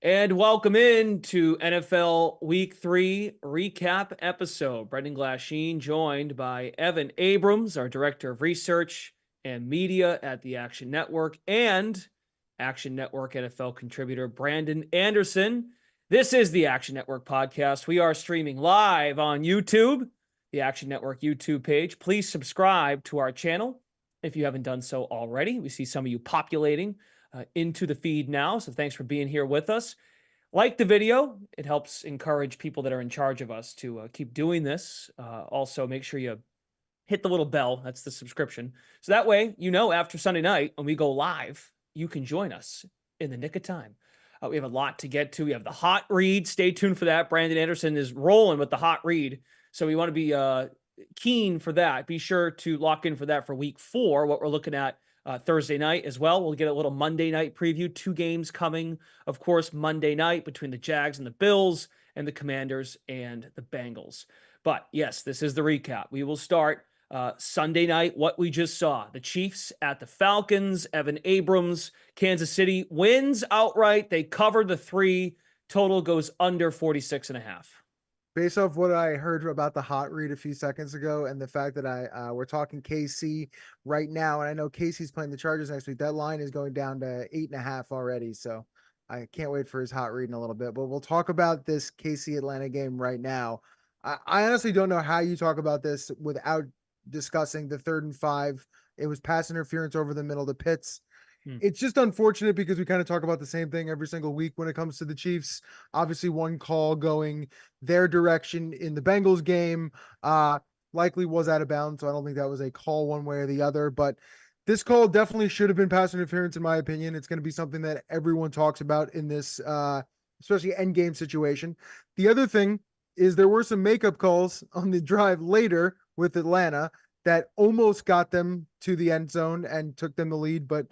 And welcome in to NFL Week 3 recap episode. Brendan Glasheen joined by Evan Abrams, our Director of Research and Media at the Action Network, and Action Network NFL contributor Brandon Anderson. This is the Action Network podcast. We are streaming live on YouTube, the Action Network YouTube page. Please subscribe to our channel if you haven't done so already. We see some of you populating into the feed now. So thanks for being here with us. Like the video. It helps encourage people that are in charge of us to keep doing this. Also, make sure you hit the little bell. That's the subscription. So that way, you know, after Sunday night, when we go live, you can join us in the nick of time. We have a lot to get to. We have the hot read. Stay tuned for that. Brandon Anderson is rolling with the hot read. So we want to be keen for that. Be sure to lock in for that for week 4, what we're looking at Thursday night as well. We'll get a little Monday night preview. 2 games coming, of course, Monday night between the Jags and the Bills and the Commanders and the Bengals. But yes, this is the recap. We will start Sunday night, what we just saw. The Chiefs at the Falcons. Evan Abrams, Kansas City wins outright. They covered the 3. Total goes under 46.5. Based off what I heard about the hot read a few seconds ago and the fact that we're talking KC right now, and I know KC's playing the Chargers next week, that line is going down to 8.5 already. So I can't wait for his hot read in a little bit, but we'll talk about this KC Atlanta game right now. I honestly don't know how you talk about this without discussing the 3rd and 5. It was pass interference over the middle of the Pitts. It's just unfortunate because we kind of talk about the same thing every single week when it comes to the Chiefs. Obviously, one call going their direction in the Bengals game likely was out of bounds, so I don't think that was a call one way or the other. But this call definitely should have been pass interference, in my opinion. It's going to be something that everyone talks about in this, especially end game situation. The other thing is there were some makeup calls on the drive later with Atlanta that almost got them to the end zone and took them the lead, but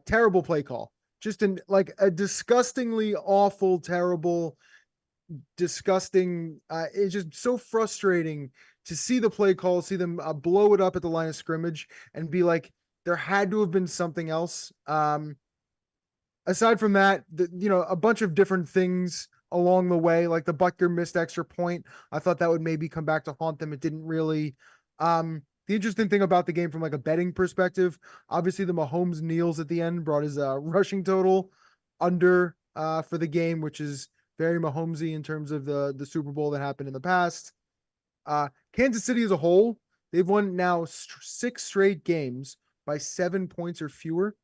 terrible play call. Just a disgustingly awful, terrible, disgusting. It's just so frustrating to see the play call, see them blow it up at the line of scrimmage and be like, there had to have been something else. Aside from that, a bunch of different things along the way, like the Butker missed extra point. I thought that would maybe come back to haunt them. It didn't really. The interesting thing about the game from like a betting perspective, obviously the Mahomes kneels at the end brought his rushing total under for the game, which is very Mahomesy in terms of the Super Bowl that happened in the past. Kansas City as a whole, they've won now 6 straight games by 7 points or fewer.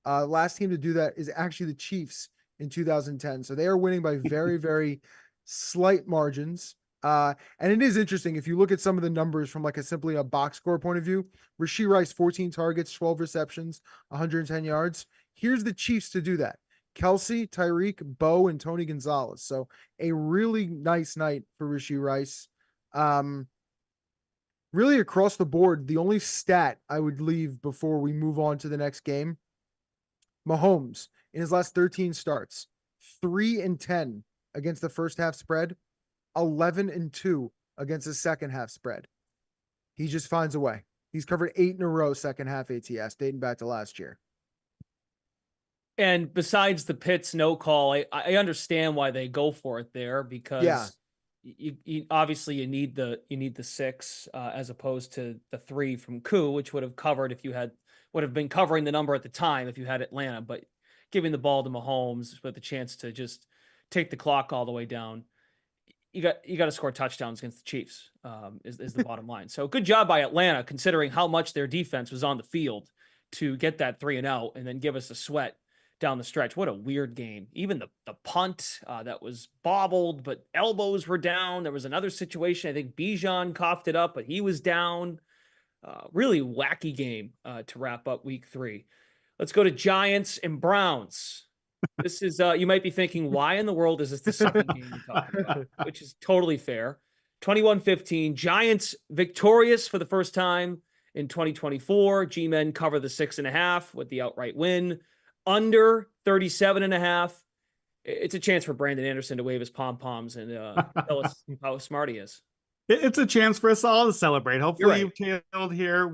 Last team to do that is actually the Chiefs in 2010. So they are winning by very, very slight margins. And it is interesting if you look at some of the numbers from like simply a box score point of view. Rashee Rice, 14 targets, 12 receptions, 110 yards. Here's the Chiefs to do that: Kelsey, Tyreek, Bo, and Tony Gonzalez. So a really nice night for Rashee Rice. Really across the board, the only stat I would leave before we move on to the next game: Mahomes in his last 13 starts, 3-10 against the first half spread, 11-2 against the second half spread. He just finds a way. He's covered 8 in a row second half ATS dating back to last year. And besides the Pitts no call, I understand why they go for it there, because you obviously you need the 6 as opposed to the 3 from Koo, which would have been covering the number at the time if you had Atlanta, but giving the ball to Mahomes with the chance to just take the clock all the way down. You got to score touchdowns against the Chiefs is the bottom line. So good job by Atlanta, considering how much their defense was on the field to get that 3-0 and then give us a sweat down the stretch. What a weird game. Even the punt that was bobbled, but elbows were down. There was another situation. I think Bijan coughed it up, but he was down. Really wacky game to wrap up week 3. Let's go to Giants and Browns. This is, you might be thinking, why in the world is this the second game you're talking about? Which is totally fair. 21-15, Giants victorious for the first time in 2024. G-Men cover the 6.5 with the outright win. Under 37.5. It's a chance for Brandon Anderson to wave his pom-poms and tell us how smart he is. It's a chance for us all to celebrate. Hopefully you've tailed here.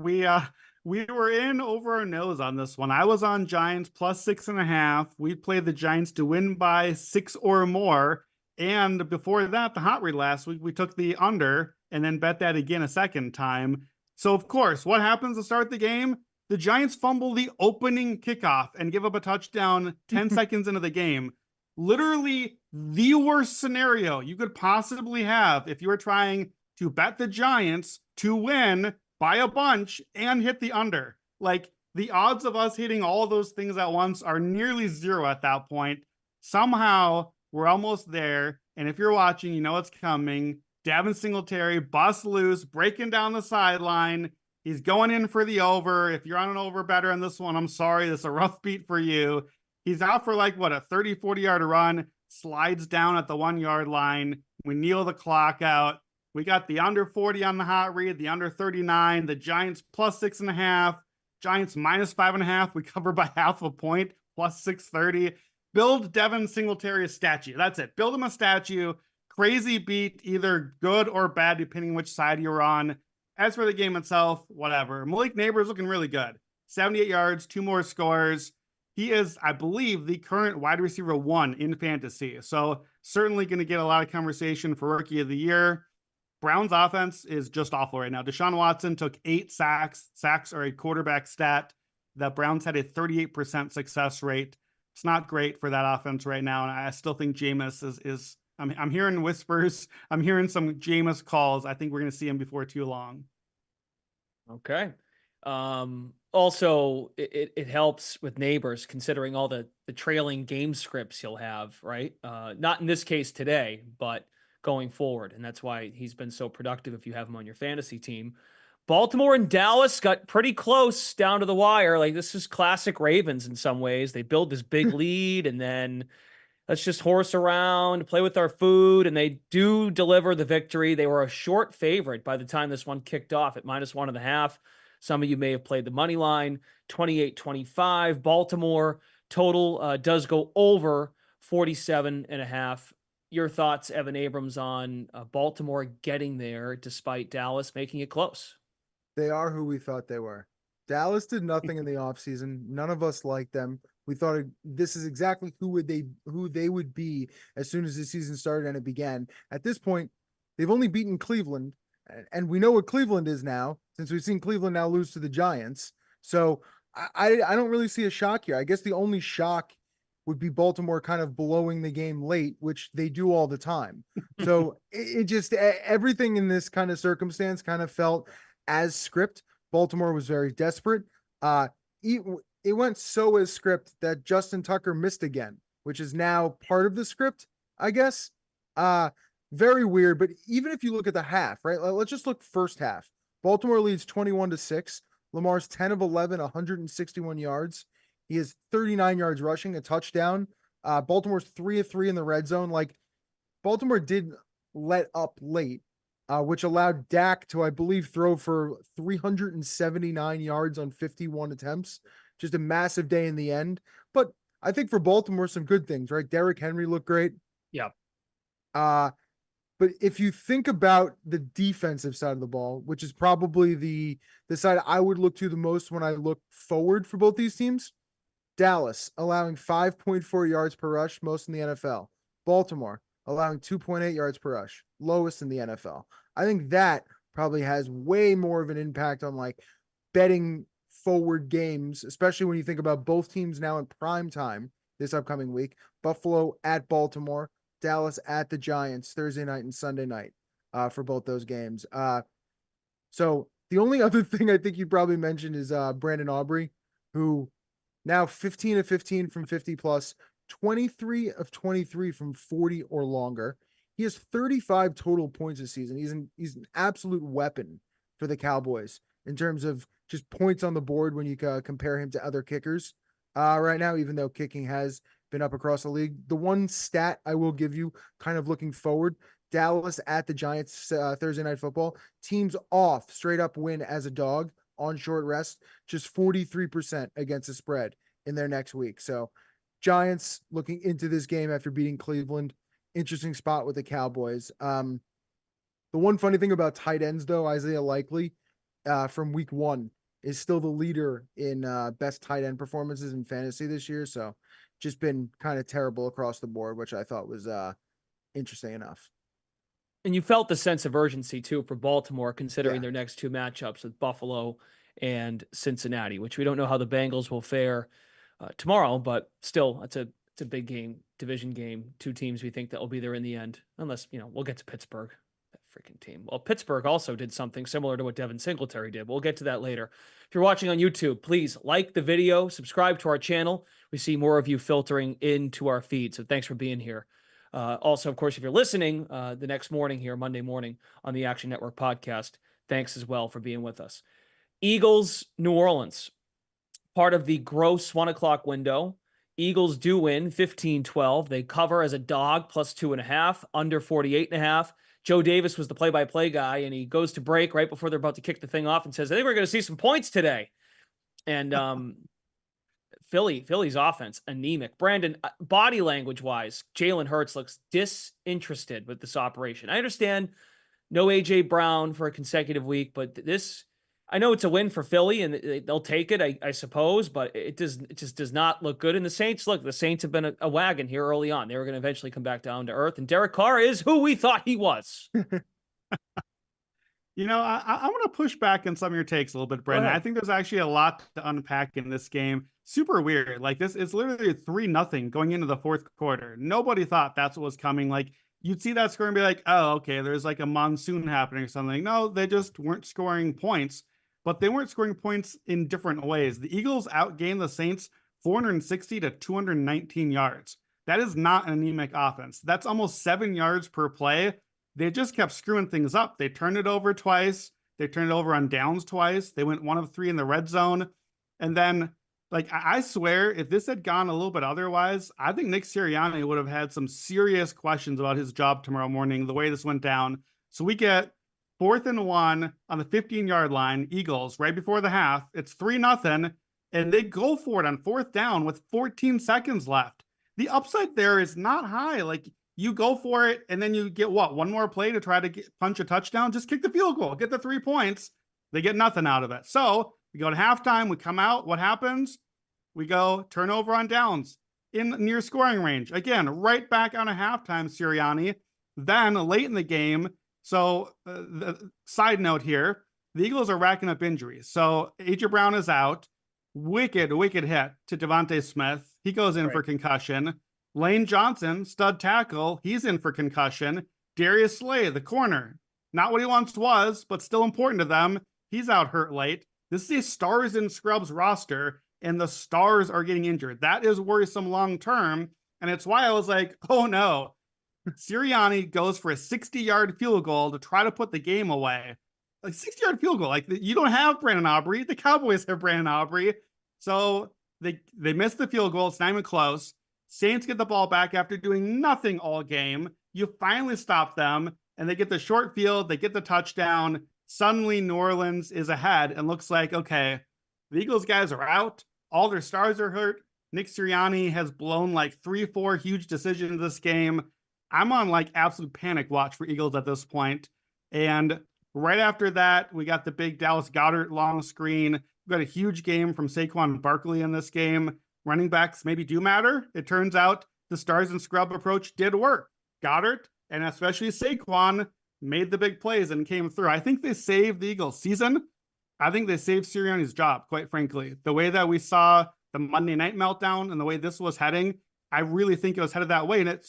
We were in over our nose on this one. I was on Giants plus 6.5. We played the Giants to win by 6 or more. And before that, the hot read last week, we took the under and then bet that again a second time. So, of course, what happens to start the game? The Giants fumble the opening kickoff and give up a touchdown 10 seconds into the game. Literally the worst scenario you could possibly have if you were trying to bet the Giants to win by a bunch and hit the under. Like, the odds of us hitting all those things at once are nearly zero at that point. Somehow we're almost there. And if you're watching, you know it's coming. Devin Singletary busts loose, breaking down the sideline. He's going in for the over. If you're on an over better on this one, I'm sorry. This is a rough beat for you. He's out for like, what, a 30, 40-yard run, slides down at the 1-yard line. We kneel the clock out. We got the under 40 on the hot read, the under 39, the Giants plus 6.5, Giants minus 5.5. We cover by half a point, plus 630. Build Devin Singletary a statue. That's it. Build him a statue. Crazy beat, either good or bad, depending which side you're on. As for the game itself, whatever. Malik Neighbors looking really good. 78 yards, 2 more scores. He is, I believe, the current wide receiver 1 in fantasy. So certainly going to get a lot of conversation for Rookie of the Year. Browns offense is just awful right now. Deshaun Watson took 8 sacks. Sacks are a quarterback stat. The Browns had a 38% success rate. It's not great for that offense right now. And I still think Jameis is I'm hearing whispers. I'm hearing some Jameis calls. I think we're going to see him before too long. Okay. Also, it helps with Neighbors considering all the trailing game scripts he'll have, right? Not in this case today, but going forward. And that's why he's been so productive if you have him on your fantasy team. Baltimore and Dallas got pretty close down to the wire. Like, this is classic Ravens in some ways. They build this big lead and then let's just horse around, play with our food. And they do deliver the victory. They were a short favorite by the time this one kicked off at -1.5. Some of you may have played the money line, 28-25. Baltimore total does go over 47.5. Your thoughts, Evan Abrams, on Baltimore getting there despite Dallas making it close? They are who we thought they were. Dallas did nothing in the offseason. None of us liked them. We thought this is exactly who they would be as soon as the season started and it began. At this point, they've only beaten Cleveland, and we know what Cleveland is now, since we've seen Cleveland now lose to the Giants. So I don't really see a shock here. I guess the only shock would be Baltimore kind of blowing the game late, which they do all the time. So it just, everything in this kind of circumstance kind of felt as script. Baltimore was very desperate. It went so as script that Justin Tucker missed again, which is now part of the script, I guess. Very weird, but even if you look at the half, right? Let's just look first half. Baltimore leads 21-6. Lamar's 10 of 11, 161 yards. He has 39 yards rushing, a touchdown. Baltimore's 3 of 3 in the red zone. Like, Baltimore did let up late, which allowed Dak to, I believe, throw for 379 yards on 51 attempts. Just a massive day in the end. But I think for Baltimore, some good things, right? Derrick Henry looked great. Yeah. But if you think about the defensive side of the ball, which is probably the side I would look to the most when I look forward for both these teams, Dallas allowing 5.4 yards per rush, most in the NFL. Baltimore allowing 2.8 yards per rush, lowest in the NFL. I think that probably has way more of an impact on like betting forward games, especially when you think about both teams now in prime time this upcoming week. Buffalo at Baltimore, Dallas at the Giants Thursday night and Sunday night for both those games. So the only other thing I think you probably mentioned is Brandon Aubrey, who now 15 of 15 from 50 plus, 23 of 23 from 40 or longer. He has 35 total points this season. He's an absolute weapon for the Cowboys in terms of just points on the board when you compare him to other kickers right now, even though kicking has been up across the league. The one stat I will give you kind of looking forward, Dallas at the Giants Thursday Night Football. Teams off, straight up win as a dog on short rest, just 43% against the spread in their next week. So Giants looking into this game after beating Cleveland. Interesting spot with the Cowboys. The one funny thing about tight ends, though, Isaiah Likely from week 1, is still the leader in best tight end performances in fantasy this year. So just been kind of terrible across the board, which I thought was interesting enough. And you felt the sense of urgency too for Baltimore, considering Yeah. their next two matchups with Buffalo and Cincinnati, which we don't know how the Bengals will fare tomorrow, but still, it's a big game, division game. Two teams we think that will be there in the end, unless we'll get to Pittsburgh, that freaking team. Well, Pittsburgh also did something similar to what Devin Singletary did. We'll get to that later. If you're watching on YouTube, please like the video, subscribe to our channel. We see more of you filtering into our feed, so thanks for being here. Also, of course, if you're listening the next morning here, Monday morning on the Action Network podcast, thanks as well for being with us. Eagles, New Orleans, part of the gross 1 o'clock window. Eagles do win 15-12. They cover as a dog plus 2.5, under 48.5. Joe Davis was the play-by-play guy, and he goes to break right before they're about to kick the thing off and says, I think we're going to see some points today. And Philly's offense, anemic. Brandon, body language wise, Jalen Hurts looks disinterested with this operation. I understand no AJ Brown for a consecutive week, but this, I know it's a win for Philly and they'll take it, I suppose, but it just does not look good. And the Saints have been a wagon here early on. They were going to eventually come back down to earth, and Derek Carr is who we thought he was. I want to push back on some of your takes a little bit, Brendan. I think there's actually a lot to unpack in this game. Super weird. Like, this is literally 3-0 going into the fourth quarter. Nobody thought that's what was coming. Like, you'd see that score and be like, oh, okay, there's like a monsoon happening or something. No, they just weren't scoring points, but they weren't scoring points in different ways. The Eagles outgained the Saints 460 to 219 yards. That is not an anemic offense. That's almost 7 yards per play. They just kept screwing things up. They turned it over twice. They turned it over on downs twice. They went 1 of 3 in the red zone. And then, like, I swear, if this had gone a little bit otherwise, I think Nick Sirianni would have had some serious questions about his job tomorrow morning, the way this went down. So we get 4th and 1 on the 15-yard line, Eagles, right before the half. It's 3-0, and they go for it on 4th down with 14 seconds left. The upside there is not high. Like, you go for it, and then you get one more play to try to punch a touchdown? Just kick the field goal, get the 3 points. They get nothing out of it. So we go to halftime, we come out. What happens? We go turnover on downs in near scoring range. Again, right back on a halftime, Sirianni. Then late in the game, so the side note here, the Eagles are racking up injuries. So AJ Brown is out. Wicked hit to Devontae Smith. He goes in for concussion. Lane Johnson, stud tackle, he's in for concussion. Darius Slay, the corner, not what he once was, but still important to them. He's out hurt late. This is a stars and scrubs roster, and the stars are getting injured. That is worrisome long term, and it's why I was like, oh no. Sirianni goes for a 60-yard field goal to try to put the game away. Like, 60-yard field goal. Like, you don't have Brandon Aubrey. The Cowboys have Brandon Aubrey. So they missed the field goal. It's not even close. Saints get the ball back after doing nothing all game. You finally stop them, and they get the short field. They get the touchdown. Suddenly, New Orleans is ahead and looks like, okay, the Eagles guys are out. All their stars are hurt. Nick Sirianni has blown like 3-4 huge decisions this game. I'm on like absolute panic watch for Eagles at this point. And right after that, we got the big Dallas Goedert long screen. We got a huge game from Saquon Barkley in this game. Running backs maybe do matter. It turns out the stars and scrub approach did work. Goddard, and especially Saquon, made the big plays and came through. I think they saved the Eagles season. I think they saved Sirianni's job, quite frankly. The way that we saw the Monday night meltdown and the way this was heading, I really think it was headed that way. And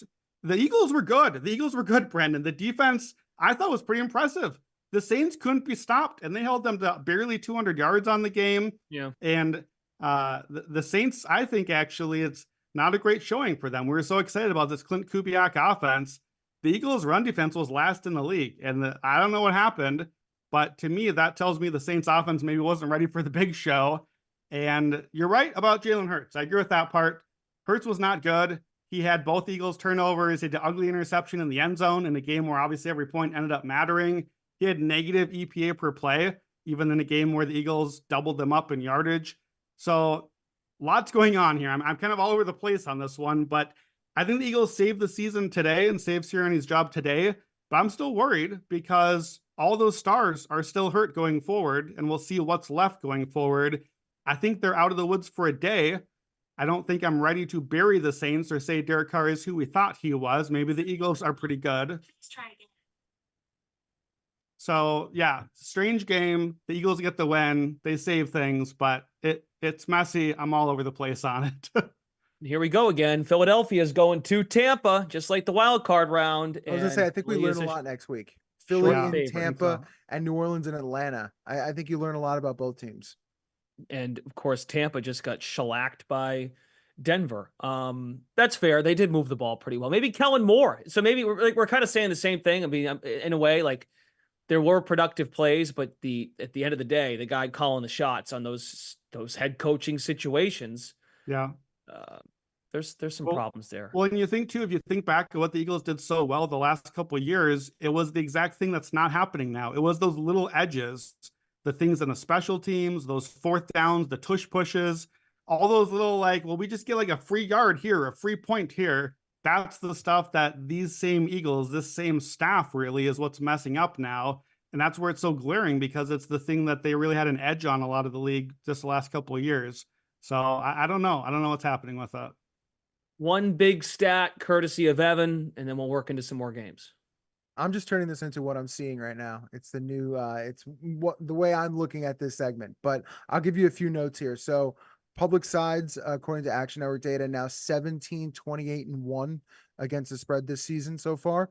the Eagles were good. The Eagles were good, Brandon. The defense, I thought, was pretty impressive. The Saints couldn't be stopped, and they held them to barely 200 yards on the game. Yeah. And the Saints, I think, actually, it's not a great showing for them. We were so excited about this Clint Kubiak offense. The Eagles' run defense was last in the league, and I don't know what happened, but to me, that tells me the Saints' offense maybe wasn't ready for the big show. And you're right about Jalen Hurts. I agree with that part. Hurts was not good. He had both Eagles turnovers. He had the ugly interception in the end zone in a game where obviously every point ended up mattering. He had negative EPA per play, even in a game where the Eagles doubled them up in yardage. So lots going on here. I'm kind of all over the place on this one, but I think the Eagles saved the season today and saved Sirianni's job today. But I'm still worried because all those stars are still hurt going forward, and we'll see what's left going forward. I think they're out of the woods for a day. I don't think I'm ready to bury the Saints or say Derek Carr is who we thought he was. Maybe the Eagles are pretty good. Let's try again. So yeah, strange game. The Eagles get the win. They save things, but it's messy. I'm all over the place on it. Here we go again. Philadelphia is going to Tampa, just like the wild card round. I was gonna say, I think we Philly learn is a lot next week. Philly short and favorite. Tampa and New Orleans and Atlanta. I think you learn a lot about both teams. And of course, Tampa just got shellacked by Denver. That's fair. They did move the ball pretty well. Maybe Kellen Moore. So maybe we're kind of saying the same thing. I mean, in a way, like there were productive plays, but at the end of the day, the guy calling the shots on those head coaching situations. Yeah. There's some problems there. Well, and you think too, if you think back to what the Eagles did so well the last couple of years, it was the exact thing that's not happening now. It was those little edges, the things in the special teams, those fourth downs, the tush pushes, all those little we just get like a free yard here, a free point here. That's the stuff that these same Eagles, this same staff really is what's messing up now. And that's where it's so glaring because it's the thing that they really had an edge on a lot of the league just the last couple of years. So I don't know. I don't know what's happening with that. One big stat courtesy of Evan, and then we'll work into some more games. I'm just turning this into what I'm seeing right now. It's the new, it's what the way I'm looking at this segment, but I'll give you a few notes here. So public sides, according to Action Network data, now 17, 28 and 1 against the spread this season so far.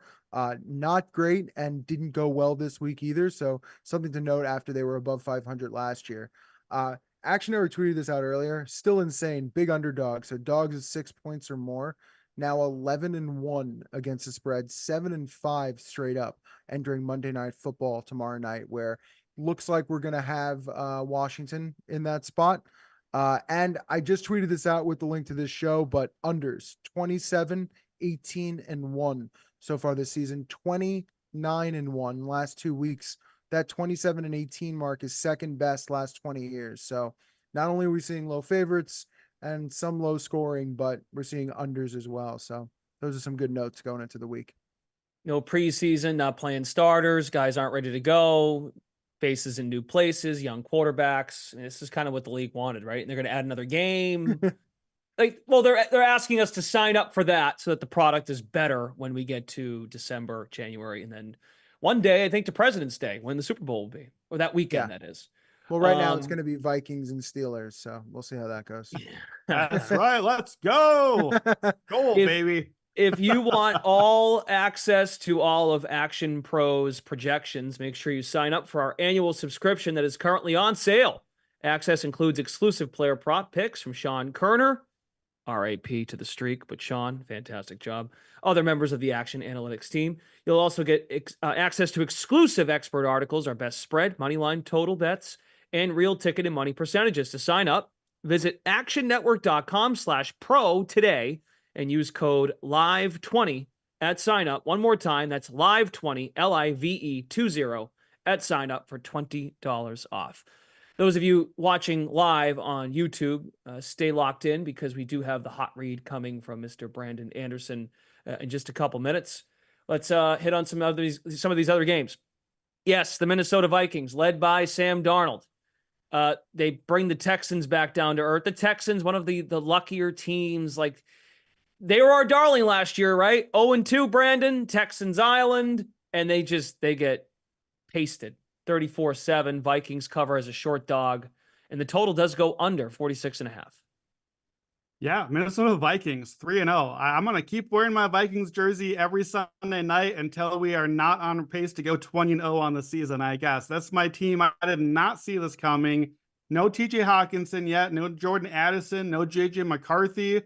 Not great and didn't go well this week either. So something to note after they were above 500 last year. Action Network tweeted this out earlier. Still insane. Big underdog. So dogs is 6 points or more. Now 11 and 1 against the spread, 7 and 5 straight up entering Monday Night Football tomorrow night, where looks like we're going to have Washington in that spot. And I just tweeted this out with the link to this show, but unders 27, 18 and 1 so far this season, 29 and 1 last 2 weeks. That 27 and 18 mark is second best last 20 years. So not only are we seeing low favorites and some low scoring, but we're seeing unders as well. So those are some good notes going into the week. No preseason, not playing starters. Guys aren't ready to go. Faces in new places, young quarterbacks. And this is kind of what the league wanted, right? And they're going to add another game. They're asking us to sign up for that so that the product is better when we get to December, January, and then one day, I think to President's Day, when the Super Bowl will be, or that weekend, that is. Well, right now it's going to be Vikings and Steelers, so we'll see how that goes. That's right. Let's go. Goal, baby. If you want all access to all of Action Pro's projections, make sure you sign up for our annual subscription that is currently on sale. Access includes exclusive player prop picks from Sean Kerner, RAP to the streak, but Sean, fantastic job. Other members of the Action Analytics team. You'll also get access to exclusive expert articles, our best spread, money line, total bets, and real ticket and money percentages. To sign up, visit actionnetwork.com/pro today and use code LIVE20 at sign up. One more time, that's LIVE20, LIVE20 at sign up for $20 off. Those of you watching live on YouTube, stay locked in because we do have the hot read coming from Mr. Brandon Anderson in just a couple minutes. Let's hit on some of these other games. Yes, the Minnesota Vikings, led by Sam Darnold. They bring the Texans back down to earth. The Texans, one of the luckier teams, like they were our darling last year, right? 0-2, Brandon, Texans Island, and they get pasted. 34-7. Vikings cover as a short dog, and the total does go under 46.5. Yeah, Minnesota Vikings 3-0. I'm going to keep wearing my Vikings jersey every Sunday night until we are not on pace to go 20-0 on the season, I guess. That's my team. I did not see this coming. No TJ Hawkinson yet. No Jordan Addison. No JJ McCarthy.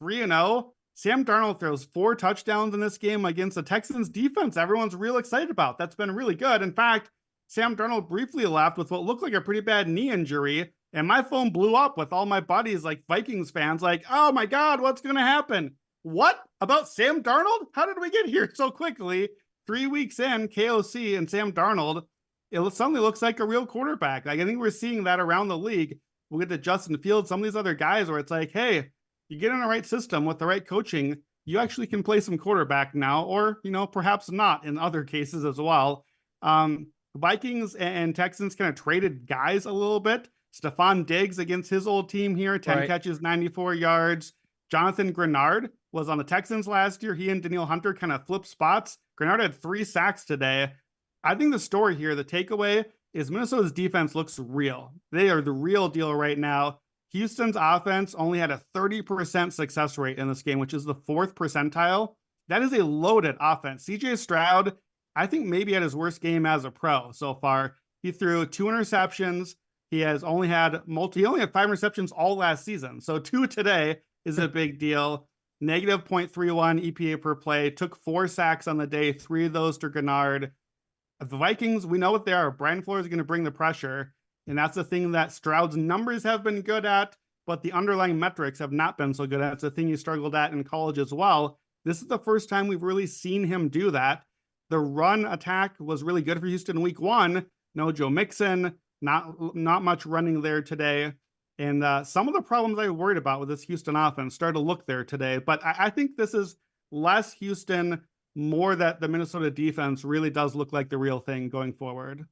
3-0. Sam Darnold throws 4 touchdowns in this game against the Texans defense everyone's real excited about. That's been really good. In fact, Sam Darnold briefly left with what looked like a pretty bad knee injury, and my phone blew up with all my buddies, like Vikings fans, like, oh my God, what's going to happen? What about Sam Darnold? How did we get here so quickly? 3 weeks in, KOC and Sam Darnold, it suddenly looks like a real quarterback. Like, I think we're seeing that around the league. We'll get to Justin Fields, some of these other guys where it's like, hey, you get in the right system with the right coaching, you actually can play some quarterback now, or, perhaps not in other cases as well. Vikings and Texans kind of traded guys a little bit. Stephon Diggs against his old team here, 10 catches, 94 yards. Jonathan Grenard was on the Texans last year. He and Danielle Hunter kind of flipped spots. Grenard had 3 sacks today. I think the story here, the takeaway, is Minnesota's defense looks real. They are the real deal right now. Houston's offense only had a 30% success rate in this game, which is the 4th percentile. That is a loaded offense. CJ Stroud, I think maybe had his worst game as a pro so far. He threw 2 interceptions. He only had 5 receptions all last season. So 2 today is a big deal. Negative 0.31 EPA per play. Took 4 sacks on the day, 3 of those to Grenard. The Vikings, we know what they are. Brian Flores is going to bring the pressure. And that's the thing that Stroud's numbers have been good at, but the underlying metrics have not been so good at. It's a thing he struggled at in college as well. This is the first time we've really seen him do that. The run attack was really good for Houston week 1. No Joe Mixon, not much running there today. And some of the problems I worried about with this Houston offense started to look there today. But I think this is less Houston, more that the Minnesota defense really does look like the real thing going forward.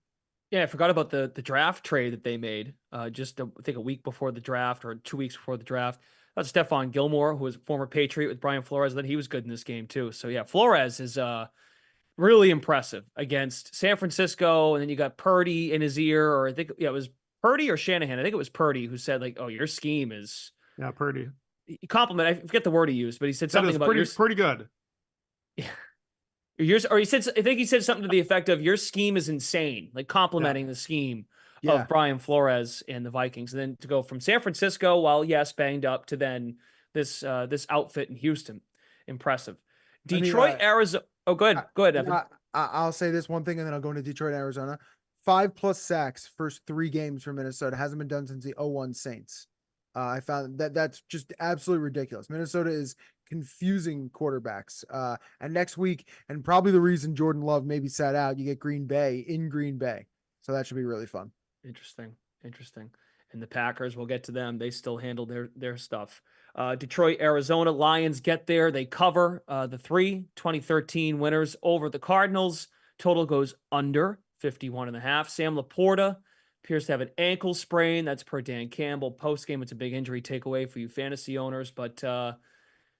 Yeah, I forgot about the draft trade that they made I think a week before the draft or 2 weeks before the draft. That's Stephon Gilmore, who was a former Patriot with Brian Flores. Then he was good in this game too. So yeah, Flores is really impressive against San Francisco. And then you got Purdy in his ear, or I think it was Purdy or Shanahan. I think it was Purdy who said like, "Oh, your scheme is." Yeah, Purdy. Compliment. I forget the word he used, but he said something about pretty good. Yeah. Or he said, I think he said something to the effect of your scheme is insane, like complimenting the scheme of Brian Flores and the Vikings. And then to go from San Francisco, while yes, banged up, to then this outfit in Houston. Impressive. Detroit, Arizona. Oh, go ahead, Evan. I'll say this one thing and then I'll go into Detroit, Arizona. 5+ sacks first 3 games for Minnesota. Hasn't been done since the 0-1 Saints. I found that's just absolutely ridiculous. Minnesota is confusing quarterbacks. And next week, and probably the reason Jordan Love maybe sat out, you get Green Bay in Green Bay. So that should be really fun. Interesting. And the Packers, we'll get to them. They still handle their stuff. Detroit, Arizona, Lions get there. They cover the 2013 winners over the Cardinals. Total goes under 51.5. Sam Laporta appears to have an ankle sprain. That's per Dan Campbell. Post-game, it's a big injury takeaway for you fantasy owners. But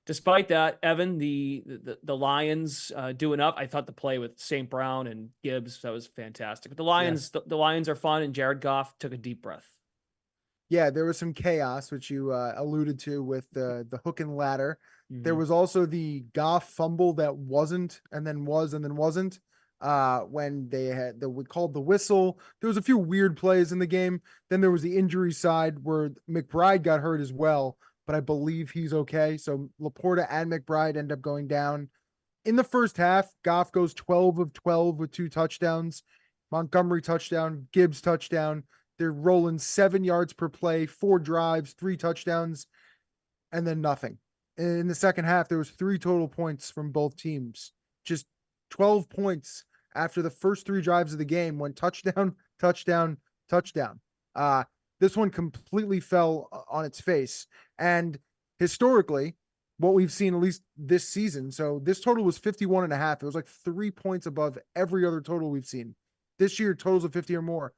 despite that, Evan, the Lions doing up. I thought the play with St. Brown and Gibbs, that was fantastic. But the Lions, the Lions are fun, and Jared Goff took a deep breath. Yeah, there was some chaos, which you alluded to with the hook and ladder. Mm-hmm. There was also the Goff fumble that wasn't, and then was, and then wasn't. When they had we called the whistle. There was a few weird plays in the game. Then there was the injury side where McBride got hurt as well, but I believe he's okay. So Laporta and McBride end up going down. In the first half, Goff goes 12 of 12 with 2 touchdowns. Montgomery touchdown, Gibbs touchdown. They're rolling 7 yards per play, 4 drives, 3 touchdowns, and then nothing. In the second half, there was 3 total points from both teams. Just 12 points after the first 3 drives of the game went touchdown, touchdown, touchdown. This one completely fell on its face. And historically, what we've seen at least this season, so this total was 51.5. It was like 3 points above every other total we've seen. This year, totals of 50 or more.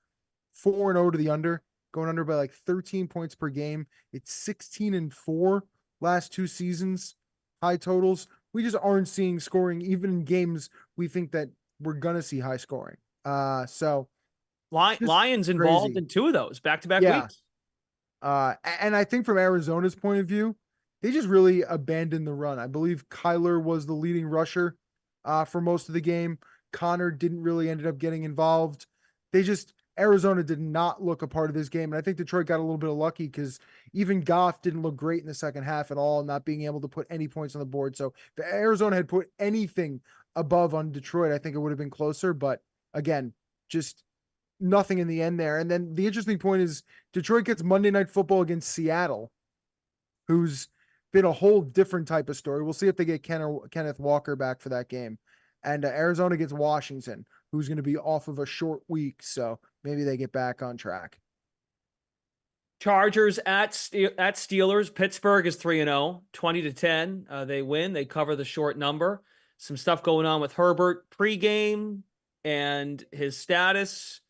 4-0 to the under, going under by like 13 points per game. It's 16-4 last 2 seasons, high totals. We just aren't seeing scoring even in games we think that we're gonna see high scoring. So Lions involved in 2 of those back-to-back weeks. And I think from Arizona's point of view, they just really abandoned the run. I believe Kyler was the leading rusher for most of the game. Connor didn't really ended up getting involved. Arizona did not look a part of this game. And I think Detroit got a little bit of lucky because even Goff didn't look great in the second half at all, not being able to put any points on the board. So if Arizona had put anything above on Detroit, I think it would have been closer. But again, just nothing in the end there. And then the interesting point is Detroit gets Monday Night Football against Seattle, who's been a whole different type of story. We'll see if they get Kenneth Walker back for that game. And Arizona gets Washington, who's going to be off of a short week. So maybe they get back on track. Chargers at Steelers. Pittsburgh is 3-0, 20-10. They win. They cover the short number. Some stuff going on with Herbert pregame and his status.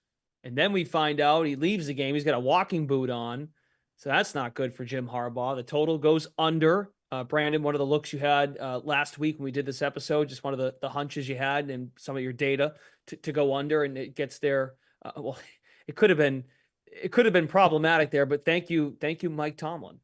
And then we find out he leaves the game. He's got a walking boot on. So that's not good for Jim Harbaugh. The total goes under. Brandon, one of the looks you had last week when we did this episode, just one of the hunches you had and some of your data to go under, and it gets there. Well, it could have been problematic there, but thank you, Mike Tomlin.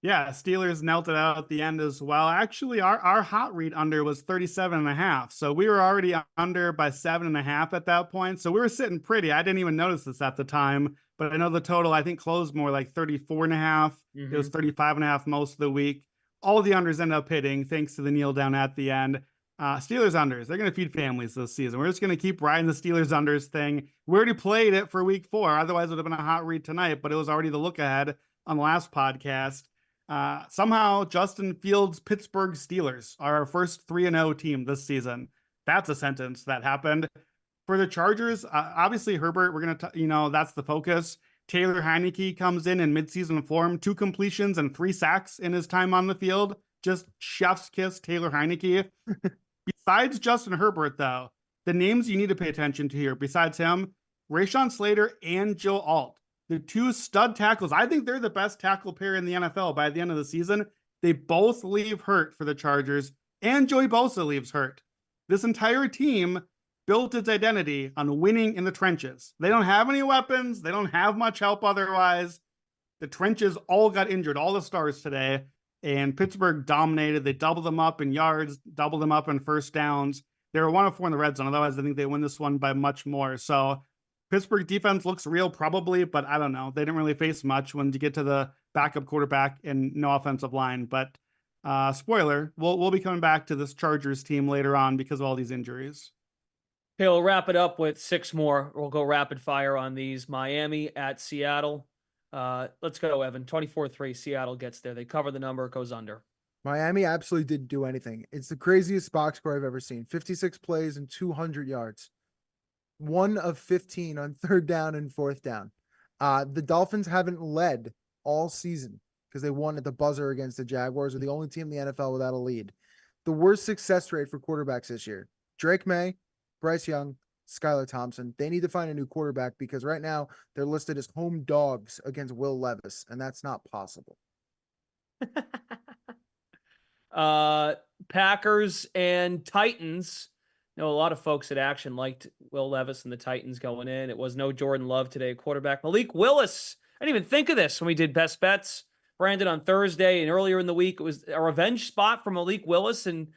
Yeah, Steelers knelt it out at the end as well. Actually, our hot read under was 37.5. So we were already under by 7.5 at that point. So we were sitting pretty. I didn't even notice this at the time, but I know the total, I think, closed more like 34.5. It was 35.5 most of the week. All the unders end up hitting thanks to the kneel down at the end. Steelers unders, they're going to feed families this season. We're just going to keep riding the Steelers unders thing. We already played it for week 4. Otherwise, it would have been a hot read tonight, but it was already the look ahead on the last podcast. Somehow Justin Fields' Pittsburgh Steelers are our first 3-0 team this season. That's a sentence that happened. For the Chargers, obviously Herbert, we're going to, that's the focus. Taylor Heineke comes in midseason form, 2 completions and 3 sacks in his time on the field. Just chef's kiss Taylor Heineke. Besides Justin Herbert, though, the names you need to pay attention to here, besides him, Rashawn Slater and Joe Alt. The 2 stud tackles. I think they're the best tackle pair in the NFL by the end of the season. They both leave hurt for the Chargers, and Joey Bosa leaves hurt. This entire team built its identity on winning in the trenches. They don't have any weapons. They don't have much help otherwise. The trenches all got injured, all the stars today, and Pittsburgh dominated. They doubled them up in yards, doubled them up in first downs. They were 1 of 4 in the red zone. Otherwise, I think they win this one by much more. So Pittsburgh defense looks real probably, but I don't know. They didn't really face much when you get to the backup quarterback and no offensive line. But spoiler, we'll be coming back to this Chargers team later on because of all these injuries. Okay, we'll wrap it up with 6 more. We'll go rapid fire on these. Miami at Seattle. Let's go, Evan. 24-3. Seattle gets there. They cover the number. It goes under. Miami absolutely didn't do anything. It's the craziest box score I've ever seen. 56 plays and 200 yards. 1 of 15 on 3rd down and 4th down. The Dolphins haven't led all season because they won at the buzzer against the Jaguars. Are the only team in the NFL without a lead. The worst success rate for quarterbacks this year. Drake May, Bryce Young, Skylar Thompson. They need to find a new quarterback because right now they're listed as home dogs against Will Levis, and that's not possible. Packers and Titans. A lot of folks at Action liked Will Levis and the Titans going in. It was no Jordan Love today, quarterback. Malik Willis. I didn't even think of this when we did best bets. Brandon, on Thursday and earlier in the week, it was a revenge spot for Malik Willis, and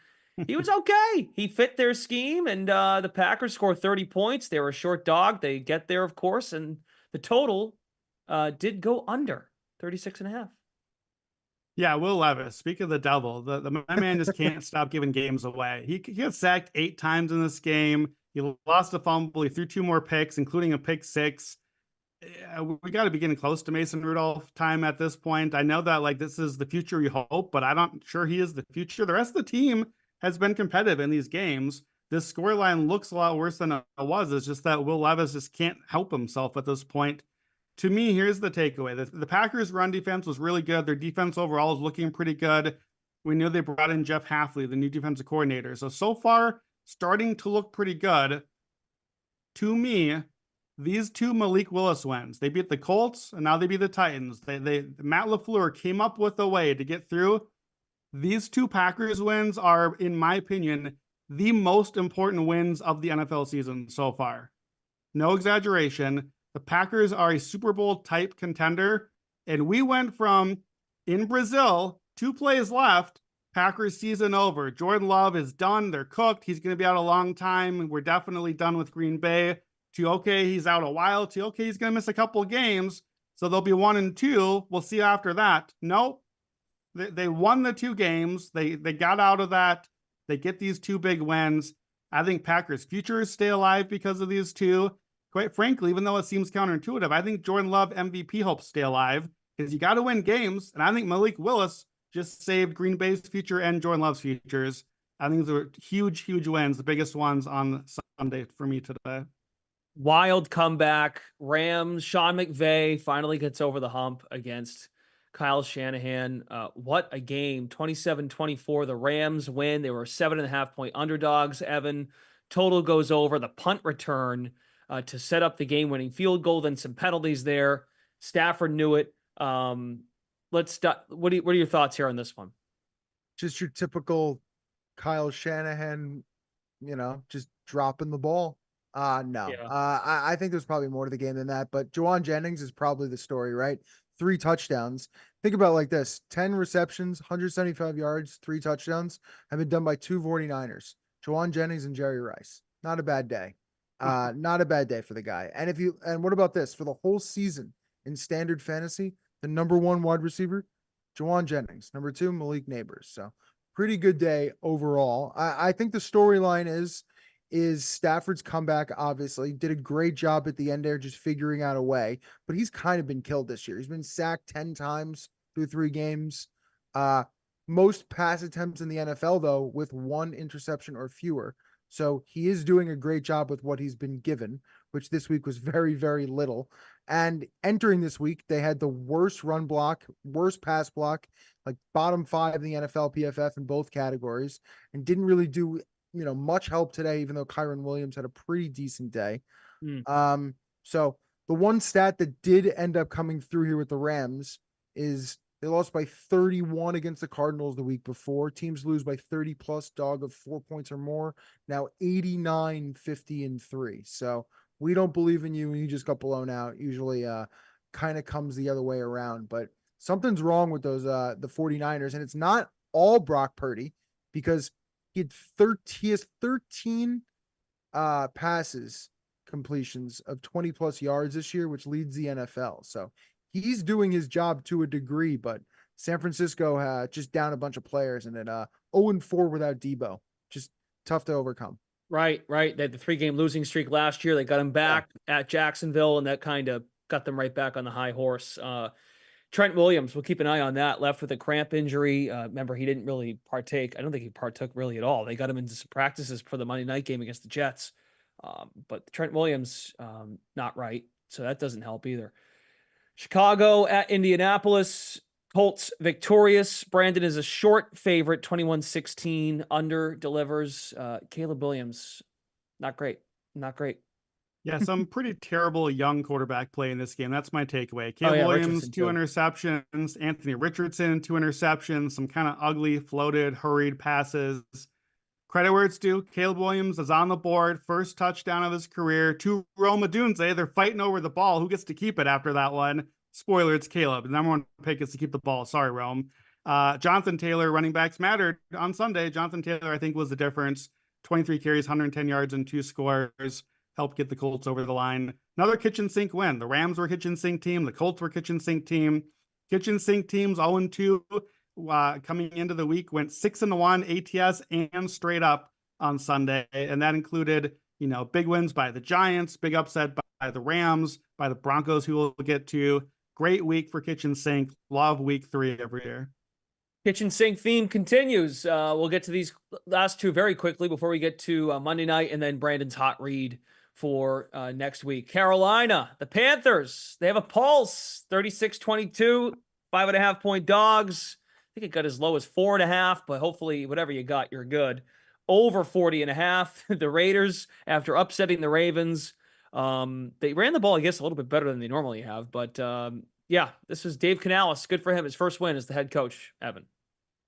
he was okay. He fit their scheme, and the Packers scored 30 points. They were a short dog. They get there, of course, and the total did go under 36.5. Yeah, Will Levis, speak of the devil, my man just can't stop giving games away. He got sacked 8 times in this game. He lost a fumble. He threw 2 more picks, including a pick 6. We got to be getting close to Mason Rudolph time at this point. I know that this is the future we hope, but I'm not sure he is the future. The rest of the team has been competitive in these games. This scoreline looks a lot worse than it was. It's just that Will Levis just can't help himself at this point. To me, here's the takeaway. The Packers' run defense was really good. Their defense overall is looking pretty good. We knew they brought in Jeff Hafley, the new defensive coordinator. So far, starting to look pretty good. To me, these 2 Malik Willis wins. They beat the Colts, and now they beat the Titans. Matt LaFleur came up with a way to get through. These 2 Packers wins are, in my opinion, the most important wins of the NFL season so far. No exaggeration. The Packers are a Super Bowl type contender, and we went from in Brazil, 2 plays left, Packers season over. Jordan Love is done. They're cooked. He's going to be out a long time. We're definitely done with Green Bay. To okay, he's out a while. To okay, he's going to miss a couple of games. So they'll be 1-2. We'll see after that. Nope. They won the 2 games. They got out of that. They get these 2 big wins. I think Packers' futures stay alive because of these 2. Quite frankly, even though it seems counterintuitive, I think Jordan Love MVP hopes stay alive because you got to win games. And I think Malik Willis just saved Green Bay's future and Jordan Love's futures. I think these are huge, huge wins, the biggest ones on Sunday for me today. Wild comeback. Rams, Sean McVay finally gets over the hump against Kyle Shanahan. What a game. 27-24. The Rams win. They were 7.5-point underdogs, Evan. Total goes over. The punt return to set up the game-winning field goal, then some penalties there. Stafford knew it. Let's start. What are your thoughts here on this one? Just your typical Kyle Shanahan, just dropping the ball. No. Yeah. I think there's probably more to the game than that, but Juwan Jennings is probably the story, right? 3 touchdowns. Think about it like this: 10 receptions, 175 yards, 3 touchdowns have been done by 2 49ers, Juwan Jennings and Jerry Rice. Not a bad day. Not a bad day for the guy. And what about this? For the whole season in standard fantasy, the number 1 wide receiver, Juwan Jennings. Number 2, Malik Neighbors. So pretty good day overall. I think the storyline is Stafford's comeback. Obviously did a great job at the end there, just figuring out a way, but he's kind of been killed this year. He's been sacked 10 times through 3 games. Most pass attempts in the NFL though, with 1 interception or fewer. So he is doing a great job with what he's been given, which this week was very, very little. And entering this week, they had the worst run block, worst pass block, like bottom 5 in the NFL PFF in both categories, and didn't really do much help today, even though Kyron Williams had a pretty decent day. So the one stat that did end up coming through here with the Rams is they lost by 31 against the Cardinals the week before. Teams lose by 30 plus, dog of 4 points or more. Now 89, 50, and 3. So we don't believe in you when you just got blown out. Usually kind of comes the other way around, but something's wrong with those the 49ers, and it's not all Brock Purdy, because he has 13 passes completions of 20 plus yards this year, which leads the NFL. So he's doing his job to a degree, but San Francisco just down a bunch of players, and then 0-4 without Debo. Just tough to overcome. Right. They had the 3-game losing streak last year. They got him back at Jacksonville, and that kind of got them right back on the high horse. Trent Williams, we'll keep an eye on that. Left with a cramp injury. Remember, he didn't really partake. I don't think he partook really at all. They got him into some practices for the Monday night game against the Jets. But Trent Williams, not right. So that doesn't help either. Chicago at Indianapolis. Colts victorious. Brandon is a short favorite, 21-16. Under delivers. Caleb Williams, not great. Yeah, some pretty terrible young quarterback play in this game. That's my takeaway. Caleb Williams, 2 interceptions. Anthony Richardson, 2 interceptions. Some kind of ugly, floated, hurried passes. Credit where it's due. Caleb Williams is on the board. First touchdown of his career. To Rome Odunze. They're fighting over the ball. Who gets to keep it after that one? Spoiler, it's Caleb. The number 1 pick is to keep the ball. Sorry, Rome. Jonathan Taylor, running backs mattered on Sunday. Jonathan Taylor, I think, was the difference. 23 carries, 110 yards, and 2 scores. Helped get the Colts over the line. Another kitchen sink win. The Rams were a kitchen sink team. The Colts were a kitchen sink team. Kitchen sink teams 0-2 coming into the week, went 6-1 ATS and straight up on Sunday. And that included, big wins by the Giants, big upset by the Rams, by the Broncos, who we'll get to. Great week for kitchen sink. Love week 3 every year. Kitchen sink theme continues. We'll get to these last 2 very quickly before we get to Monday night, and then Brandon's hot read for next week. Carolina, the Panthers, they have a pulse. 36-22, 5.5-point dogs. I think it got as low as 4.5, but hopefully whatever you got, you're good. Over 40.5. The Raiders, after upsetting the Ravens, they ran the ball, I guess, a little bit better than they normally have. But this was Dave Canales. Good for him. His first win as the head coach, Evan.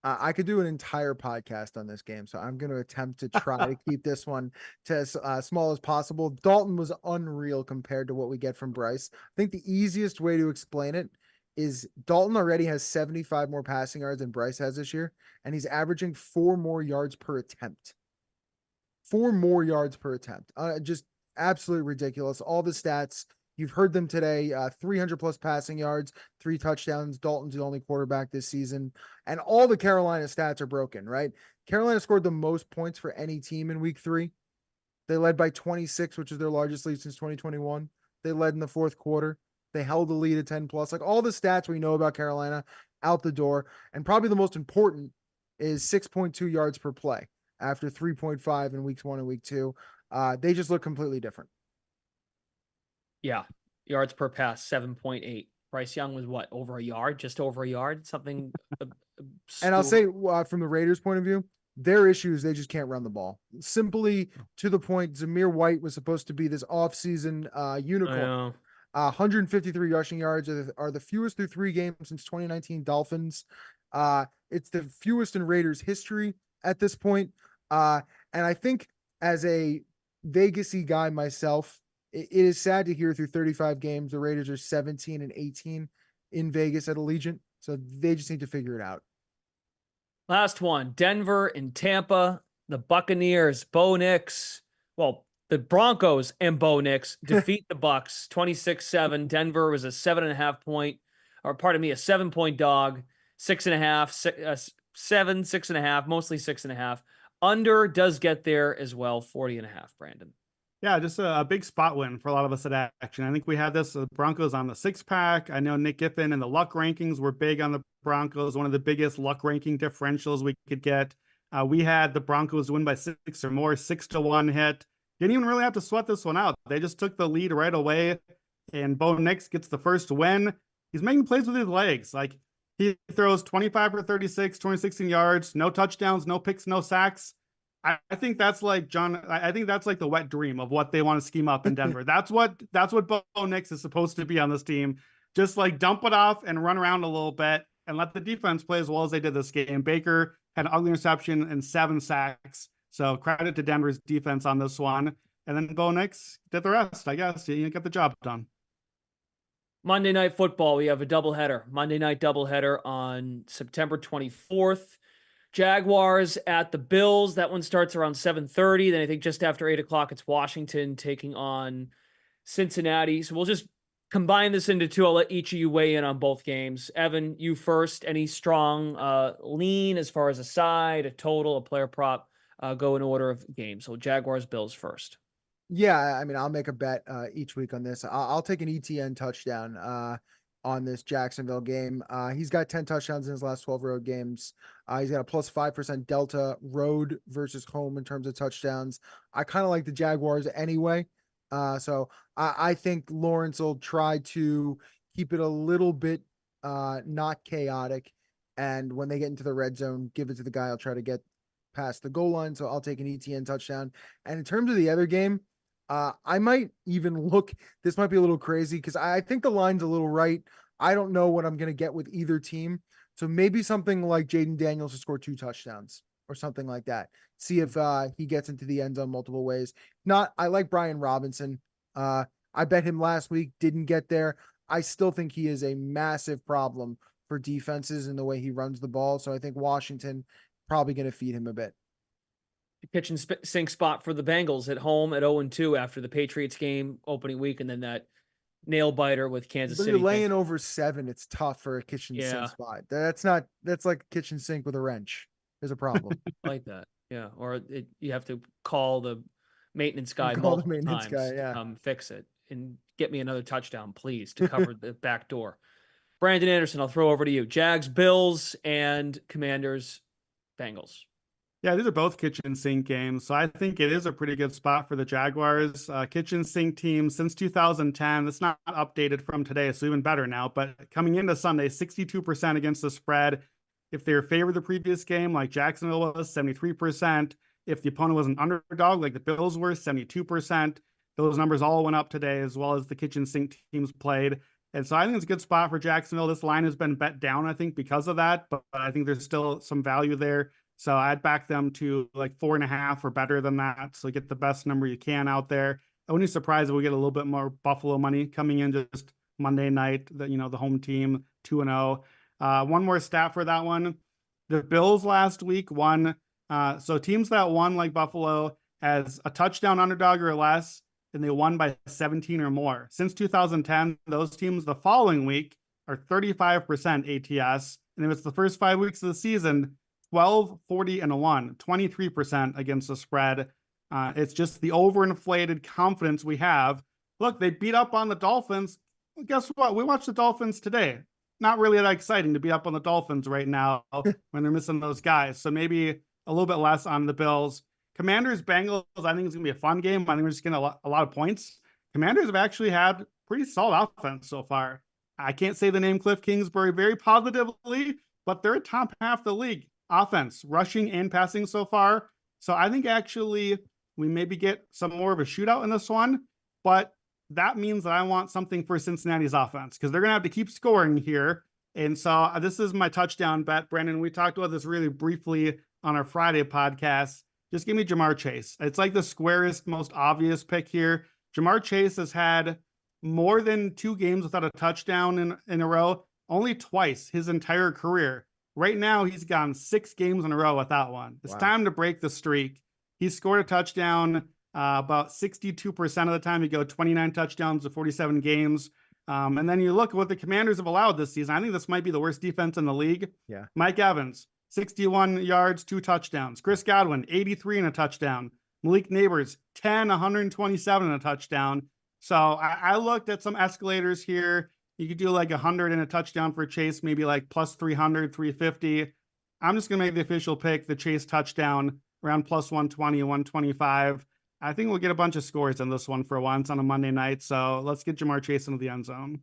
I could do an entire podcast on this game, so I'm going to attempt to try to keep this one to as small as possible. Dalton was unreal compared to what we get from Bryce. I think the easiest way to explain it is Dalton already has 75 more passing yards than Bryce has this year, and he's averaging 4 more yards per attempt. 4 more yards per attempt. Just absolutely ridiculous. All the stats, you've heard them today. 300 plus passing yards, 3 touchdowns. Dalton's the only quarterback this season. And all the Carolina stats are broken, right? Carolina scored the most points for any team in week 3. They led by 26, which is their largest lead since 2021. They led in the 4th quarter. They held the lead at 10 plus. Like, all the stats we know about Carolina out the door. And probably the most important is 6.2 yards per play after 3.5 in weeks 1 and week 2. They just look completely different. Yeah. Yards per pass, 7.8. Bryce Young was what? Over a yard? Just over a yard? Something. And I'll obscure. say from the Raiders' point of view, their issue is they just can't run the ball. Simply to the point, Zamir White was supposed to be this offseason I unicorn. know. 153 rushing yards are the fewest through 3 games since 2019 Dolphins. It's the fewest in Raiders history at this point. And I think as a Vegas-y guy myself, it is sad to hear through 35 games, the Raiders are 17-18 in Vegas at Allegiant. So they just need to figure it out. Last one, Denver and Tampa, the Buccaneers, Bo Nix. Well, the Broncos and Bo Nix defeat the Bucs 26-7. Denver was a 7.5 point, or pardon me, a 7-point dog, 6.5, 7, 6.5, mostly 6.5. Under does get there as well, 40.5, Brandon. Yeah, just a big spot win for a lot of us at Action. I think we had this Broncos on the 6-pack. I know Nick Giffen and the luck rankings were big on the Broncos, one of the biggest luck ranking differentials we could get. We had the Broncos win by 6 or more, 6-1 hit. Didn't even really have to sweat this one out. They just took the lead right away, and Bo Nix gets the first win. He's making plays with his legs. Like, he throws 25 for 36, 216 yards, no touchdowns, no picks, no sacks. I think that's like I think that's like the wet dream of what they want to scheme up in Denver. That's what Bo Nix is supposed to be on this team. Just like dump it off and run around a little bit and let the defense play as well as they did this game. Baker had an ugly interception and 7 sacks. So credit to Denver's defense on this one. And then Bo Nix did the rest, I guess. You get the job done. Monday Night Football, we have a doubleheader. Monday night doubleheader on September 24th. Jaguars at the Bills. That one starts around 7:30. Then I think just after 8 o'clock, it's Washington taking on Cincinnati. So we'll just combine this into 2. I'll let each of you weigh in on both games. Evan, you first. Any strong lean as far as a side, a total, a player prop? Go in order of games. So Jaguars, Bills first. Yeah, I mean, I'll make a bet each week on this. I'll take an ETN touchdown on this Jacksonville game. He's got 10 touchdowns in his last 12 road games. He's got a plus 5% delta road versus home in terms of touchdowns. I kind of like the Jaguars anyway. So I think Lawrence will try to keep it a little bit not chaotic. And when they get into the red zone, give it to the guy I'll try to get past the goal line. So I'll take an ETN touchdown. And in terms of the other game, I might even look, this might be a little crazy because I think the line's a little right. I don't know what I'm going to get with either team. So maybe something like Jaden Daniels to score 2 touchdowns or something like that. See if he gets into the end zone multiple ways. Not, I like Brian Robinson. I bet him last week, didn't get there. I still think he is a massive problem for defenses in the way he runs the ball. So I think Washington probably going to feed him a bit. Kitchen sink spot for the Bengals at home at 0-2 after the Patriots game opening week, and then that nail biter with Kansas City. You're laying over 7. It's tough for a kitchen sink spot. That's like a kitchen sink with a wrench. There's a problem. I like that. Yeah. Or you have to call the maintenance guy Call the multiple maintenance times guy, yeah. to come fix it and get me another touchdown, please, to cover the back door. Brandon Anderson, I'll throw over to you. Jags, Bills, and Commanders, Bengals. Yeah, these are both kitchen sink games. So I think it is a pretty good spot for the Jaguars. Kitchen sink team since 2010. It's not updated from today, so even better now. But coming into Sunday, 62% against the spread. If they were favored the previous game, like Jacksonville was, 73%. If the opponent was an underdog, like the Bills were, 72%. Those numbers all went up today, as well as the kitchen sink teams played. And so I think it's a good spot for Jacksonville. This line has been bet down, I think, because of that. But I think there's still some value there. So I'd back them to like 4.5 or better than that. So get the best number you can out there. I wouldn't be surprised if we get a little bit more Buffalo money coming in just Monday night, the home team 2-0. One more stat for that one. The Bills last week won. So teams that won like Buffalo as a touchdown underdog or less, and they won by 17 or more. Since 2010, those teams the following week are 35% ATS. And if it's the first 5 weeks of the season, 12, 40, and 1, 23% against the spread. It's just the overinflated confidence we have. Look, they beat up on the Dolphins. Well, guess what? We watched the Dolphins today. Not really that exciting to beat up on the Dolphins right now when they're missing those guys. So maybe a little bit less on the Bills. Commanders, Bengals, I think it's going to be a fun game. I think we're just getting a lot of points. Commanders have actually had pretty solid offense so far. I can't say the name Cliff Kingsbury very positively, but they're a top half of the league offense, rushing and passing so far. So I think actually we maybe get some more of a shootout in this one, but that means that I want something for Cincinnati's offense because they're going to have to keep scoring here. And so this is my touchdown bet, Brendan. We talked about this really briefly on our Friday podcast. Just give me Jamar Chase. It's like the squarest, most obvious pick here. Jamar Chase has had more than 2 games without a touchdown in a row, only twice his entire career. Right now, he's gone 6 games in a row without one. It's time to break the streak. He scored a touchdown about 62% of the time. He go 29 touchdowns to 47 games. And then you look at what the Commanders have allowed this season. I think this might be the worst defense in the league. Yeah. Mike Evans, 61 yards, 2 touchdowns. Chris Godwin, 83 and a touchdown. Malik Neighbors, 10, 127 and a touchdown. So I looked at some escalators here. You could do like 100 and a touchdown for Chase, maybe like plus 300, 350. I'm just going to make the official pick, the Chase touchdown, around plus 120, 125. I think we'll get a bunch of scores in this one for once on a Monday night. So let's get Jamar Chase into the end zone.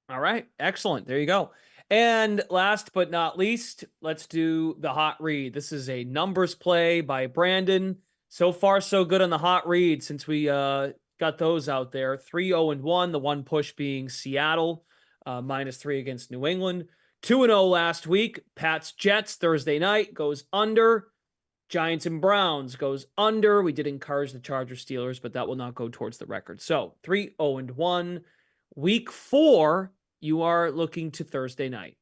All right. Excellent. There you go. And last but not least, let's do the hot read. This is a numbers play by Brandon. So far, so good on the hot read since we got those out there. 3-0-1, the one push being Seattle, -3 against New England. 2-0 last week. Pats Jets Thursday night goes under. Giants and Browns goes under. We did encourage the Chargers Steelers, but that will not go towards the record. So 3-0-1. Week 4, you are looking to Thursday night.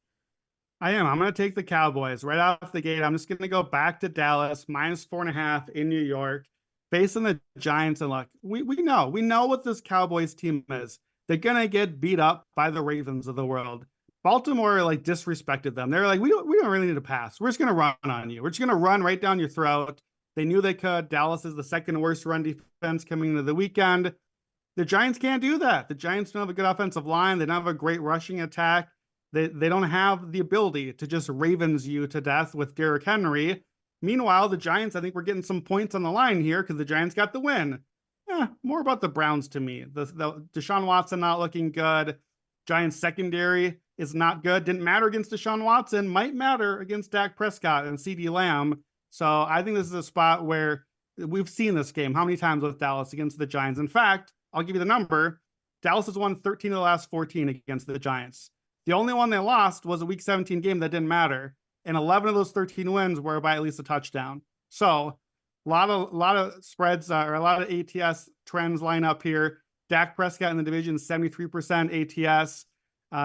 I am. I'm going to take the Cowboys right off the gate. I'm just going to go back to Dallas, -4.5 in New York, facing the Giants. And look, we know what this Cowboys team is. They're going to get beat up by the Ravens of the world. Baltimore like disrespected them. They're like, we don't really need to pass. We're just going to run on you. We're just going to run right down your throat. They knew they could. Dallas is the second worst run defense coming into the weekend. The Giants can't do that. The Giants don't have a good offensive line. They don't have a great rushing attack. They don't have the ability to just Ravens you to death with Derrick Henry. Meanwhile, the Giants, I think we're getting some points on the line here because the Giants got the win. More about the Browns to me. The Deshaun Watson not looking good. Giants secondary is not good. Didn't matter against Deshaun Watson. Might matter against Dak Prescott and CeeDee Lamb. So I think this is a spot where we've seen this game how many times with Dallas against the Giants. In fact, I'll give you the number. Dallas has won 13 of the last 14 against the Giants. The only one they lost was a Week 17 game that didn't matter. And 11 of those 13 wins were by at least a touchdown. So a lot of spreads or a lot of ATS trends line up here. Dak Prescott in the division, 73% ATS.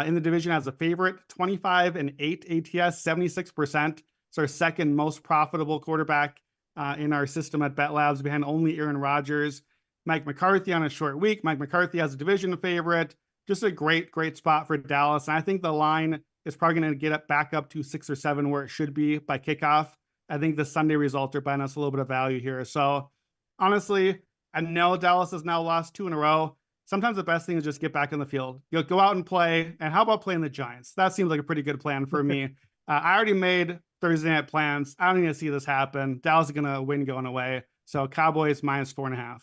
In the division as a favorite, 25-8 ATS, 76%. It's our second most profitable quarterback in our system at Bet Labs, behind only Aaron Rodgers. Mike McCarthy on a short week. Mike McCarthy has a division favorite. Just a great spot for Dallas. And I think the line is probably going to get it back up to 6 or 7 where it should be by kickoff. I think the Sunday results are buying us a little bit of value here. So honestly, I know Dallas has now lost 2 in a row. Sometimes the best thing is just get back in the field. You'll go out and play. And how about playing the Giants? That seems like a pretty good plan for me. I already made Thursday night plans. I don't need to see this happen. Dallas is going to win going away. So Cowboys -4.5.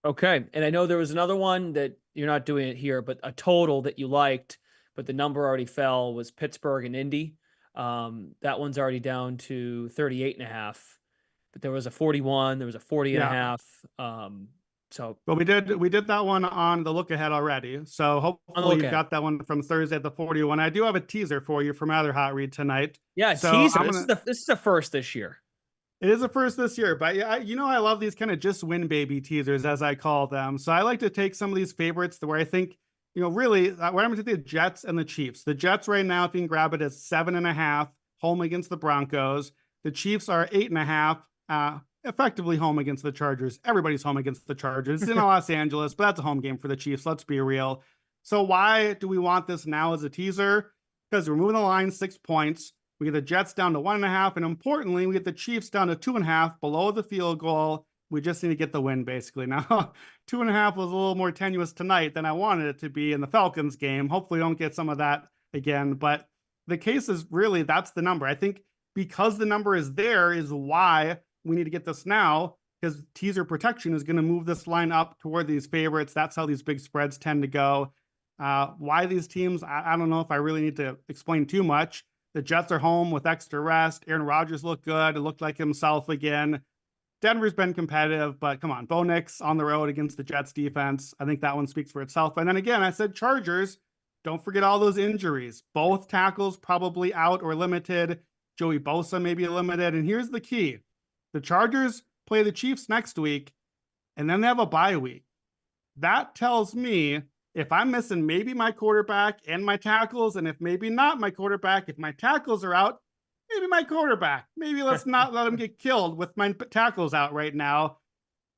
Okay. And I know there was another one that you're not doing it here, but a total that you liked, but the number already fell, was Pittsburgh and Indy. That one's already down to 38.5, but there was a 41, there was a 40.5. But we did that one on the look ahead already. So hopefully you got that one from Thursday at the 41. I do have a teaser for you from other hot read tonight. Yeah, so teaser. This is the first this year. It is the first this year, but yeah, I love these kind of just win baby teasers, as I call them. So I like to take some of these favorites where I think, really, where I'm going to take the Jets and the Chiefs. The Jets right now, if you can grab it, is 7.5 home against the Broncos. The Chiefs are 8.5, effectively home against the Chargers. Everybody's home against the Chargers. It's in Los Angeles, but that's a home game for the Chiefs. Let's be real. So why do we want this now as a teaser? Because we're moving the line 6 points. We get the Jets down to 1.5, and importantly, we get the Chiefs down to 2.5 below the field goal. We just need to get the win, basically. Now, 2.5 was a little more tenuous tonight than I wanted it to be in the Falcons game. Hopefully, we don't get some of that again. But the case is really that's the number. I think because the number is there is why we need to get this now. because teaser protection is going to move this line up toward these favorites. That's how these big spreads tend to go. Why these teams, I don't know if I really need to explain too much. The Jets are home with extra rest. Aaron Rodgers looked good. It looked like himself again. Denver's been competitive, but come on, Bo Nix on the road against the Jets defense. I think that one speaks for itself. And then again, I said Chargers. Don't forget all those injuries. Both tackles probably out or limited. Joey Bosa maybe limited. And here's the key. The Chargers play the Chiefs next week, and then they have a bye week. That tells me if I'm missing maybe my quarterback and my tackles, and if maybe not my quarterback, if my tackles are out, maybe my quarterback. Maybe let's not let him get killed with my tackles out right now.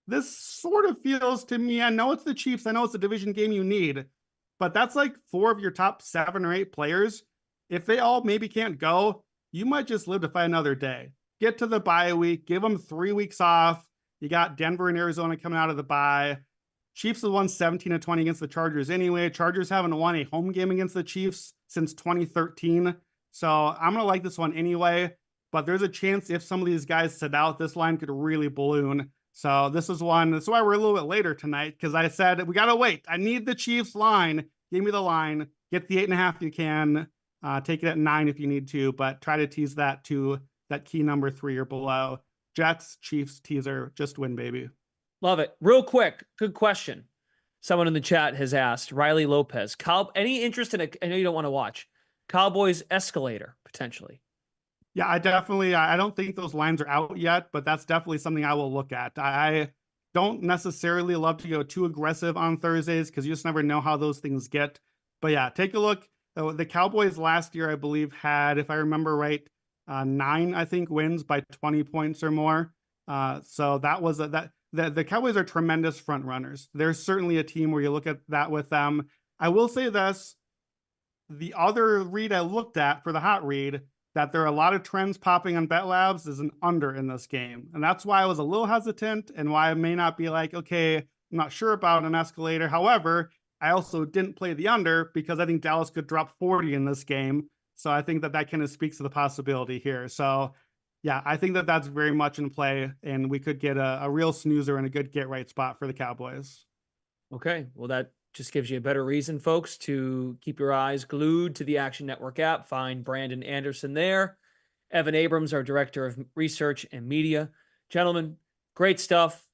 This sort of feels to me, I know it's the Chiefs, I know it's a division game you need, but that's like 4 of your top 7 or 8 players. If they all maybe can't go, you might just live to fight another day. Get to the bye week, give them 3 weeks off. You got Denver and Arizona coming out of the bye. Chiefs have won 17-20 against the Chargers anyway. Chargers haven't won a home game against the Chiefs since 2013. So I'm going to like this one anyway, but there's a chance if some of these guys sit out, this line could really balloon. So this is one, that's why we're a little bit later tonight, because I said, we got to wait. I need the Chiefs line. Give me the line. Get the 8.5 if you can. Take it at 9 if you need to, but try to tease that to that key number 3 or below. Jets, Chiefs, teaser, just win, baby. Love it. Real quick, good question. Someone in the chat has asked, Riley Lopez, any interest in I know you don't want to watch, Cowboys escalator, potentially? Yeah, I don't think those lines are out yet, but that's definitely something I will look at. I don't necessarily love to go too aggressive on Thursdays because you just never know how those things get. But yeah, take a look. The Cowboys last year, I believe, had, if I remember right, 9, I think, wins by 20 points or more. So that was the Cowboys are tremendous front runners. There's certainly a team where you look at that with them. I will say this, the other read I looked at for the hot read, that there are a lot of trends popping on Bet Labs is an under in this game. And that's why I was a little hesitant and why I may not be like, okay, I'm not sure about an escalator. However, I also didn't play the under because I think Dallas could drop 40 in this game. So I think that kind of speaks to the possibility here. So yeah, I think that that's very much in play, and we could get a real snoozer and a good get right spot for the Cowboys. Okay, well, that just gives you a better reason, folks, to keep your eyes glued to the Action Network app. Find Brandon Anderson there. Evan Abrams, our Director of Research and Media. Gentlemen, great stuff.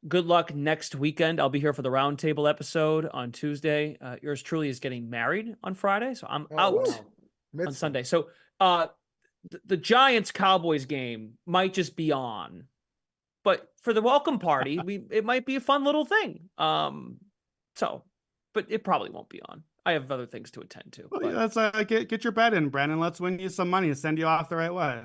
Good luck next weekend. I'll be here for the roundtable episode on Tuesday. Yours truly is getting married on Friday, so I'm out on Sunday. So the Giants-Cowboys game might just be on. But for the welcome party, it might be a fun little thing. But it probably won't be on. I have other things to attend to. Well, yeah, get your bet in, Brandon. Let's win you some money and send you off the right way.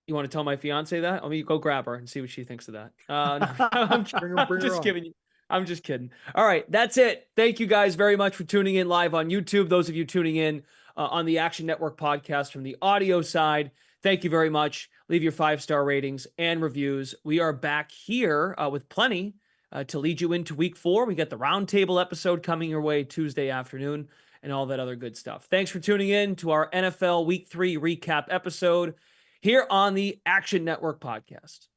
You want to tell my fiance that? I mean, go grab her and see what she thinks of that. I'm just kidding you. I'm just kidding. All right, that's it. Thank you guys very much for tuning in live on YouTube. Those of you tuning in on the Action Network podcast from the audio side, thank you very much. Leave your 5-star ratings and reviews. We are back here with plenty to lead you into week 4. We got the roundtable episode coming your way Tuesday afternoon and all that other good stuff. Thanks for tuning in to our NFL Week 3 recap episode here on the Action Network podcast.